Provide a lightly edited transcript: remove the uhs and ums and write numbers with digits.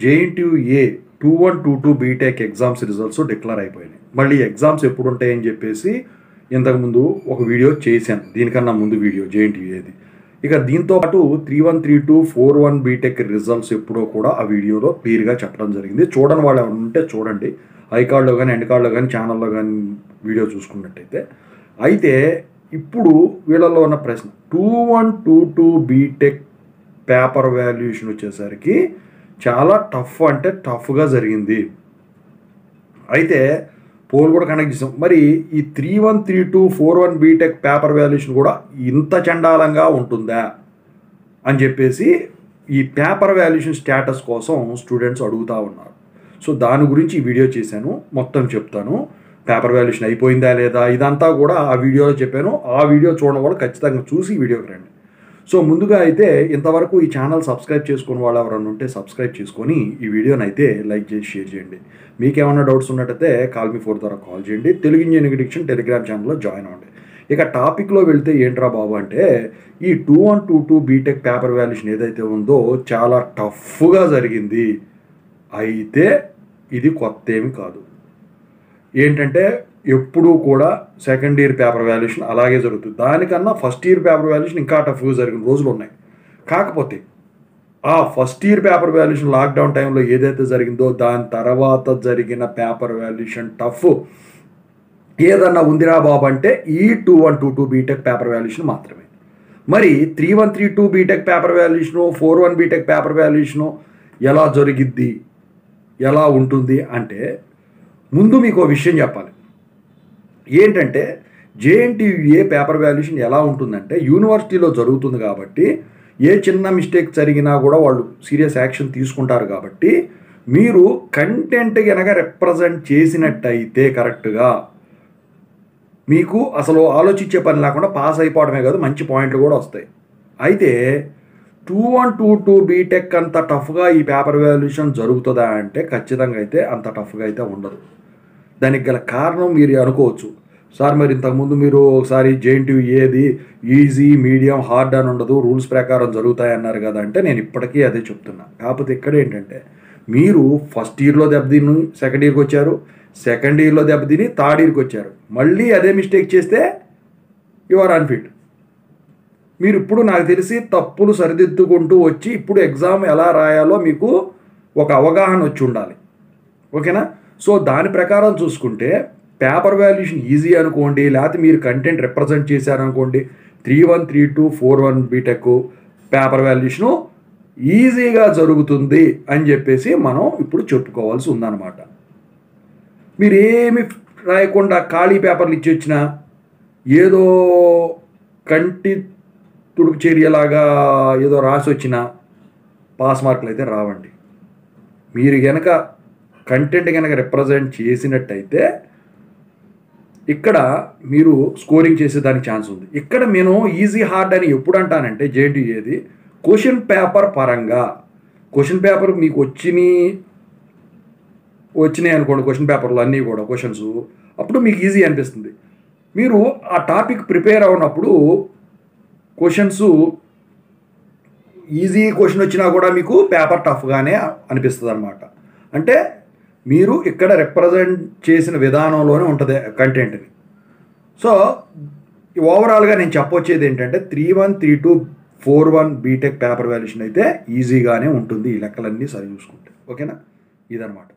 JNTU 2122 B Tech exams results declare అయిపోయినాయి. మళ్ళీ exams ఎప్పుడు ఉంటాయని చెప్పేసి ఇంతకుముందు ఒక వీడియో చేశాను, దీనికన్నా ముందు వీడియో జేఎన్టీయూది. ఇక దీంతో పాటు 3132 41 బీటెక్ రిజల్ట్స్ ఎప్పుడో కూడా ఆ వీడియోలో క్లియర్గా చెప్పడం జరిగింది. చూడని వాళ్ళు ఎవరు ఉంటే చూడండి, ఐ కార్డులో కానీ ఎండ్ కార్డులో కానీ ఛానల్లో కానీ వీడియో చూసుకున్నట్టయితే. అయితే ఇప్పుడు వీళ్ళలో ఉన్న ప్రశ్న 2122 బీటెక్ పేపర్ వాల్యుయేషన్ వచ్చేసరికి చాలా టఫ్ అంటే టఫ్గా జరిగింది. అయితే పోల్ కూడా కండక్ట్ చేసాం. మరి ఈ 3132 41 బీటెక్ పేపర్ వాల్యుయేషన్ కూడా ఇంత చండాలంగా ఉంటుందా అని చెప్పేసి ఈ పేపర్ వాల్యుయేషన్ స్టేటస్ కోసం స్టూడెంట్స్ అడుగుతూ ఉన్నారు. సో దాని గురించి ఈ వీడియో చేశాను, మొత్తం చెప్తాను. పేపర్ వాల్యుయేషన్ అయిపోయిందా లేదా ఇదంతా కూడా ఆ వీడియోలో చెప్పాను. ఆ వీడియో చూడడం కూడా ఖచ్చితంగా చూసి వీడియోకి రండి. సో ముందుగా అయితే ఇంతవరకు ఈ ఛానల్ సబ్స్క్రైబ్ చేసుకుని వాళ్ళు ఎవరైనా ఉంటే సబ్స్క్రైబ్ చేసుకొని ఈ వీడియోని అయితే లైక్ చేసి షేర్ చేయండి. మీకు ఏమైనా డౌట్స్ ఉన్నట్టయితే కాల్ మీ 4 ద్వారా కాల్ చేయండి. తెలుగు ఇంజనీరింగ్ డిక్షన్ టెలిగ్రామ్ ఛానల్లో జాయిన్ అవ్వండి. ఇక టాపిక్లో వెళ్తే ఏంట్రా బాబు అంటే ఈ 2122 బీటెక్ పేపర్ వాల్యుయేషన్ ఏదైతే ఉందో చాలా టఫ్గా జరిగింది. అయితే ఇది కొత్త ఏమి కాదు. ఏంటంటే ఎప్పుడూ కూడా సెకండ్ ఇయర్ పేపర్ వాల్యుయేషన్ అలాగే జరుగుతుంది. దానికన్నా ఫస్ట్ ఇయర్ పేపర్ వాల్యుయేషన్ ఇంకా టఫ్గా జరిగిన రోజులు ఉన్నాయి. కాకపోతే ఆ first year paper valuation lockdown టైంలో ఏదైతే జరిగిందో దాని తర్వాత జరిగిన పేపర్ వాల్యుయేషన్ టఫ్ ఏదన్నా ఉందిరా బాబు అంటే ఈ 2122 బీటెక్ పేపర్ వాల్యుయేషన్ మాత్రమే. మరి 3132 B Tech paper valuation 41 B Tech paper valuation ఎలా జరిగిద్ది, ఎలా ఉంటుంది అంటే ముందు మీకు విషయం చెప్పాలి. ఏంటంటే జేఎన్టీయూ పేపర్ వాల్యుయేషన్ ఎలా ఉంటుందంటే యూనివర్సిటీలో జరుగుతుంది కాబట్టి ఏ చిన్న మిస్టేక్ జరిగినా కూడా వాళ్ళు సీరియస్ యాక్షన్ తీసుకుంటారు. కాబట్టి మీరు కంటెంట్ కనుక రిప్రజెంట్ చేసినట్టయితే కరెక్ట్గా మీకు అసలు ఆలోచించే పని లేకుండా పాస్ అయిపోవడమే కాదు మంచి పాయింట్లు కూడా వస్తాయి. అయితే 2122 బీటెక్ అంత టఫ్గా ఈ పేపర్ వాల్యుయేషన్ జరుగుతుందా అంటే ఖచ్చితంగా అయితే అంత టఫ్గా అయితే ఉండదు. దానికి గల కారణం మీరు అనుకోవచ్చు, సార్ మరి ఇంతకుముందు మీరు ఒకసారి జేఎన్టీయూ ఏది ఈజీ మీడియం హార్డ్ అని ఉండదు రూల్స్ ప్రకారం జరుగుతాయి అన్నారు కదా అంటే నేను ఇప్పటికీ అదే చెప్తున్నా. కాకపోతే ఇక్కడ ఏంటంటే మీరు ఫస్ట్ ఇయర్లో దెబ్బతిని సెకండ్ ఇయర్కి వచ్చారు, సెకండ్ ఇయర్లో దెబ్బతిని థర్డ్ ఇయర్కి వచ్చారు. మళ్ళీ అదే మిస్టేక్ చేస్తే యు ఆర్ అన్ఫిట్. మీరు ఇప్పుడు నాకు తెలిసి తప్పులు సరిదిద్దుకుంటూ వచ్చి ఇప్పుడు ఎగ్జామ్ ఎలా రాయాలో మీకు ఒక అవగాహన వచ్చి ఉండాలి. ఓకేనా? సో దాని ప్రకారం చూసుకుంటే పేపర్ వాల్యుయేషన్ ఈజీ అనుకోండి, లేకపోతే మీరు కంటెంట్ రిప్రజెంట్ చేశారనుకోండి 3132 41 బీటెక్ పేపర్ వాల్యుయేషను ఈజీగా జరుగుతుంది అని చెప్పేసి మనం ఇప్పుడు చెప్పుకోవాల్సి ఉందన్నమాట. మీరు ఏమి రాయకుండా ఖాళీ పేపర్లు ఇచ్చి వచ్చినా ఏదో కంటి తుడుపు చర్యలాగా ఏదో రాసి వచ్చినా పాస్ మార్కులు అయితే రావండి. మీరు కనుక కంటెంట్ కనుక రిప్రజెంట్ చేసినట్టయితే ఇక్కడ మీరు స్కోరింగ్ చేసేదానికి ఛాన్స్ ఉంది. ఇక్కడ నేను ఈజీ హార్డ్ అని ఎప్పుడు అంటానంటే జేఎన్టీయూ ఏది క్వశ్చన్ పేపర్ పరంగా క్వశ్చన్ పేపర్ మీకు వచ్చినాయి అనుకోండి, క్వశ్చన్ పేపర్లు అన్నీ కూడా క్వశ్చన్స్ అప్పుడు మీకు ఈజీ అనిపిస్తుంది. మీరు ఆ టాపిక్ ప్రిపేర్ అవునప్పుడు క్వశ్చన్స్ ఈజీ క్వశ్చన్ వచ్చినా కూడా మీకు పేపర్ టఫ్గానే అనిపిస్తుంది అన్నమాట. అంటే మీరు ఇక్కడ రిప్రజెంట్ చేసిన విధానంలోనే ఉంటుంది కంటెంట్ని. సో ఓవరాల్గా నేను చెప్పొచ్చేది ఏంటంటే 3132 41 బీటెక్ పేపర్ వాల్యుయేషన్ అయితే ఈజీగానే ఉంటుంది ఈ లెక్కలన్నీ సరి చూసుకుంటే. ఓకేనా? ఇదనమాట.